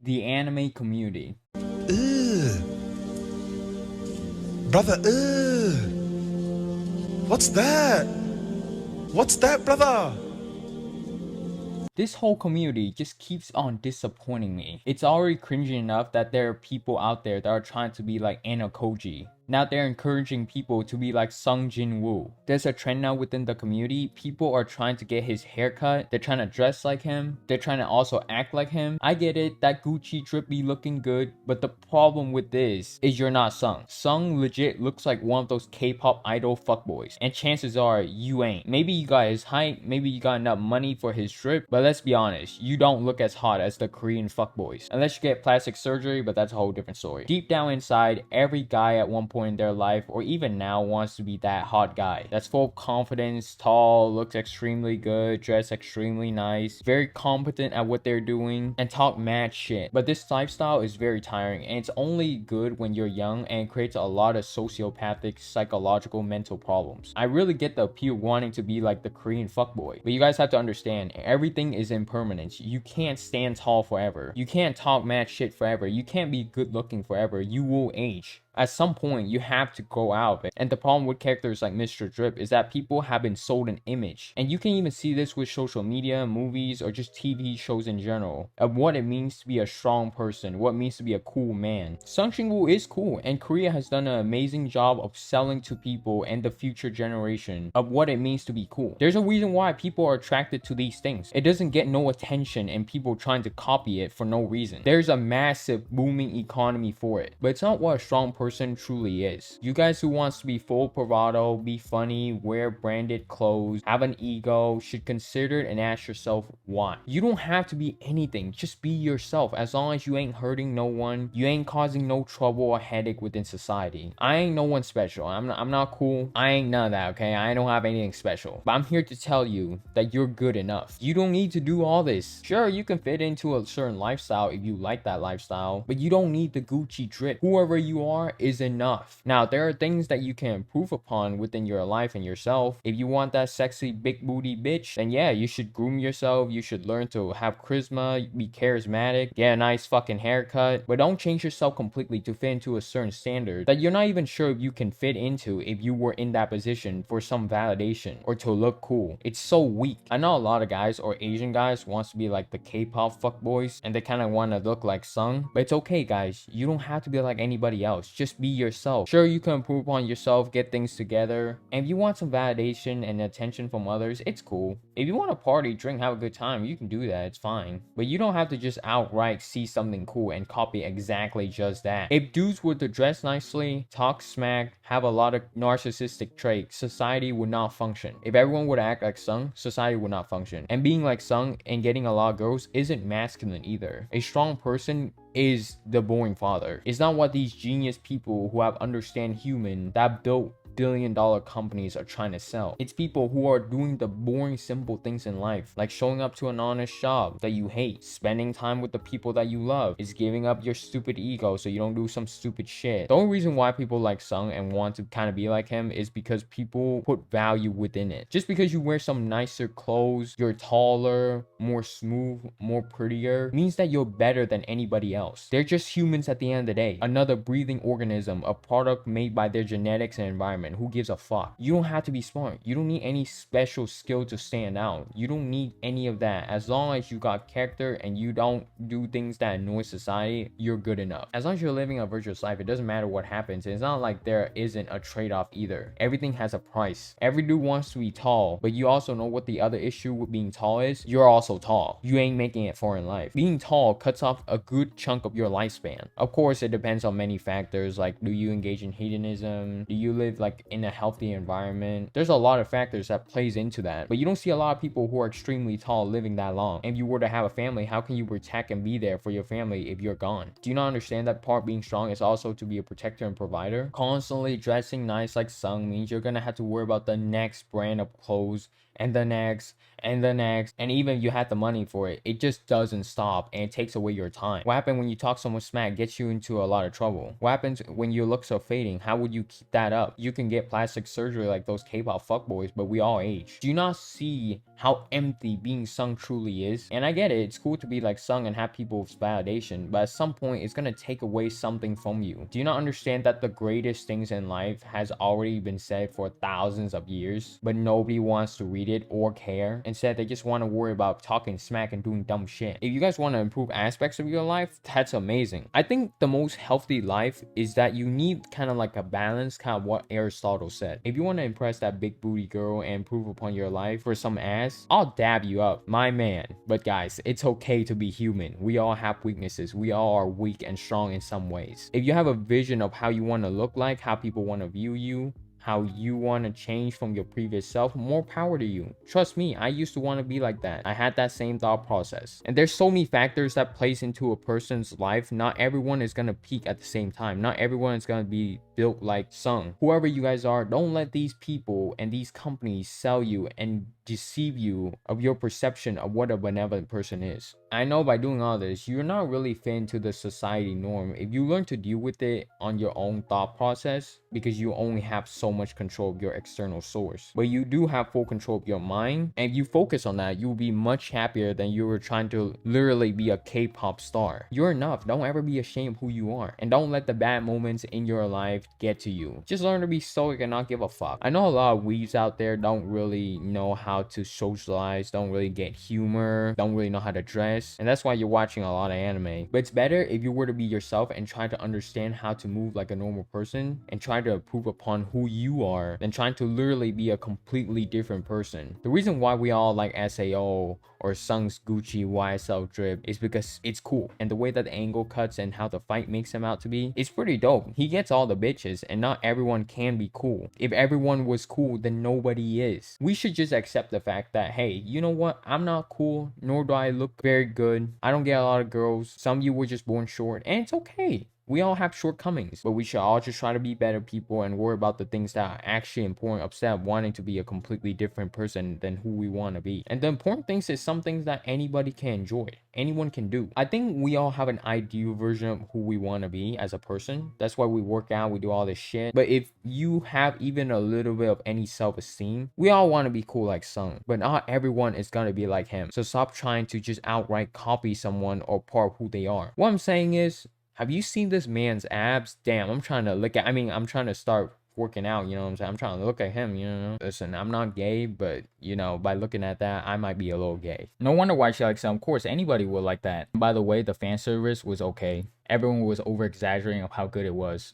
The anime community. Ugh. Brother, ugh. What's that? What's that, brother? This whole community just keeps on disappointing me. It's already cringy enough that there are people out there that are trying to be like Anna Koji. Now they're encouraging people to be like Sung Jin Woo. There's a trend now within the community. People are trying to get his haircut. They're trying to dress like him. They're trying to also act like him. I get it, that Gucci drip be looking good, but the problem with this is you're not Sung. Sung legit looks like one of those K-pop idol fuckboys. And chances are you ain't. Maybe you got his height, maybe you got enough money for his drip, but let's be honest, you don't look as hot as the Korean fuckboys. Unless you get plastic surgery, but that's a whole different story. Deep down inside, every guy at one point in their life or even now wants to be that hot guy that's full of confidence, tall, looks extremely good, dressed extremely nice, very competent at what they're doing, and talk mad shit. But this lifestyle is very tiring, and it's only good when you're young, and it creates a lot of sociopathic, psychological, mental problems. I really get the appeal wanting to be like the Korean fuckboy, but you guys have to understand, everything is impermanence. You can't stand tall forever. You can't talk mad shit forever. You can't be good looking forever. You will age. At some point, you have to grow out of it. And the problem with characters like Mr. Drip is that people have been sold an image. And you can even see this with social media, movies, or just TV shows in general, of what it means to be a strong person, what it means to be a cool man. Sung Shin-woo is cool, and Korea has done an amazing job of selling to people and the future generation of what it means to be cool. There's a reason why people are attracted to these things. It doesn't get no attention and people trying to copy it for no reason. There's a massive booming economy for it, but it's not what a strong person truly is. You guys who wants to be full bravado, be funny, wear branded clothes, have an ego, should consider it and ask yourself why. You don't have to be anything, just be yourself. As long as you ain't hurting no one, you ain't causing no trouble or headache within society. I ain't no one special. I'm not cool. I ain't none of that, okay? I don't have anything special. But I'm here to tell you that you're good enough. You don't need to do all this. Sure, you can fit into a certain lifestyle if you like that lifestyle, but you don't need the Gucci drip. Whoever you are is enough. Now, there are things that you can improve upon within your life and yourself. If you want that sexy big booty bitch, then yeah, you should groom yourself. You should learn to have charisma, be charismatic, get a nice fucking haircut, but don't change yourself completely to fit into a certain standard that you're not even sure if you can fit into if you were in that position for some validation or to look cool. It's so weak. I know a lot of guys or Asian guys wants to be like the K-pop fuckboys and they kind of want to look like Sung, but it's okay guys, you don't have to be like anybody else. Just be yourself. Sure, you can improve on yourself, get things together, and if you want some validation and attention from others, it's cool. If you want to party, drink, have a good time, you can do that, it's fine. But you don't have to just outright see something cool and copy exactly just that. If dudes were to dress nicely, talk smack, have a lot of narcissistic traits, society would not function. If everyone would act like Sung, society would not function. And being like Sung and getting a lot of girls isn't masculine either. A strong person is the boring father. It's not what these genius people who have understand human that built billion-dollar companies are trying to sell. It's people who are doing the boring simple things in life, like showing up to an honest job that you hate, spending time with the people that you love, is giving up your stupid ego so you don't do some stupid shit. The only reason why people like Sung and want to kind of be like him is because people put value within it. Just because you wear some nicer clothes, you're taller, more smooth, more prettier, means that you're better than anybody else. They're just humans at the end of the day. Another breathing organism, a product made by their genetics and environment. Who gives a fuck? You don't have to be smart. You don't need any special skill to stand out. You don't need any of that. As long as you got character and you don't do things that annoy society, you're good enough. As long as you're living a virtuous life, it doesn't matter what happens. It's not like there isn't a trade-off either. Everything has a price. Every dude wants to be tall, but you also know what the other issue with being tall is? You're also tall. You ain't making it far in life. Being tall cuts off a good chunk of your lifespan. Of course, it depends on many factors, like do you engage in hedonism? Do you live like in a healthy environment? There's a lot of factors that plays into that, but you don't see a lot of people who are extremely tall living that long. And if you were to have a family, how can you protect and be there for your family if you're gone? Do you not understand that part being strong is also to be a protector and provider? Constantly dressing nice like Sung means you're gonna have to worry about the next brand of clothes and the next and the next, and even if you had the money for it, it just doesn't stop and it takes away your time. What happens when you talk so much smack gets you into a lot of trouble? What happens when your looks are fading? How would you keep that up? You can get plastic surgery like those K-pop fuckboys, but we all age. Do you not see how empty being sung truly is? And I get it, it's cool to be like sung and have people's validation, but at some point it's gonna take away something from you. Do you not understand that the greatest things in life has already been said for thousands of years, but nobody wants to read it or care? Instead, they just want to worry about talking smack and doing dumb shit. If you guys want to improve aspects of your life, that's amazing. I think the most healthy life is that you need kind of like a balance, kind of what Aristotle said. If you want to impress that big booty girl and improve upon your life for some ass, I'll dab you up, my man. But guys, it's okay to be human. We all have weaknesses. We all are weak and strong in some ways. If you have a vision of how you want to look like, how people want to view you, how you want to change from your previous self, more power to you. Trust me, I used to want to be like that. I had that same thought process. And there's so many factors that plays into a person's life. Not everyone is going to peak at the same time. Not everyone is going to be built like Sung. Whoever you guys are, don't let these people and these companies sell you and deceive you of your perception of what a benevolent person is. I know by doing all this, you're not really fit into the society norm if you learn to deal with it on your own thought process, because you only have so much control of your external source. But you do have full control of your mind, and if you focus on that, you'll be much happier than you were trying to literally be a K-pop star. You're enough. Don't ever be ashamed of who you are, and don't let the bad moments in your life get to you. Just learn to be stoic and not give a fuck. I know a lot of weebs out there don't really know how to socialize, don't really get humor, don't really know how to dress, and that's why you're watching a lot of anime. But it's better if you were to be yourself and try to understand how to move like a normal person and try to improve upon who you are than trying to literally be a completely different person. The reason why we all like SAO or Sung's Gucci YSL drip is because it's cool, and the way that the angle cuts and how the fight makes him out to be, it's pretty dope. He gets all the bitches, and not everyone can be cool. If everyone was cool, then nobody is. We should just accept the fact that, hey, you know what, I'm not cool, nor do I look very good, I don't get a lot of girls, some of you were just born short, and it's okay. We all have shortcomings, but we should all just try to be better people and worry about the things that are actually important instead of wanting to be a completely different person than who we want to be. And the important things is some things that anybody can enjoy, anyone can do. I think we all have an ideal version of who we want to be as a person. That's why we work out, we do all this shit. But if you have even a little bit of any self-esteem, we all want to be cool like Sung, but not everyone is gonna be like him. So stop trying to just outright copy someone or part of who they are. What I'm saying is, have you seen this man's abs? Damn, I'm trying to look at, I'm trying to start working out, you know what I'm saying? I'm trying to look at him, you know? Listen, I'm not gay, but, you know, by looking at that, I might be a little gay. No wonder why she likes him. Of course, anybody would like that. By the way, the fan service was okay. Everyone was over-exaggerating of how good it was.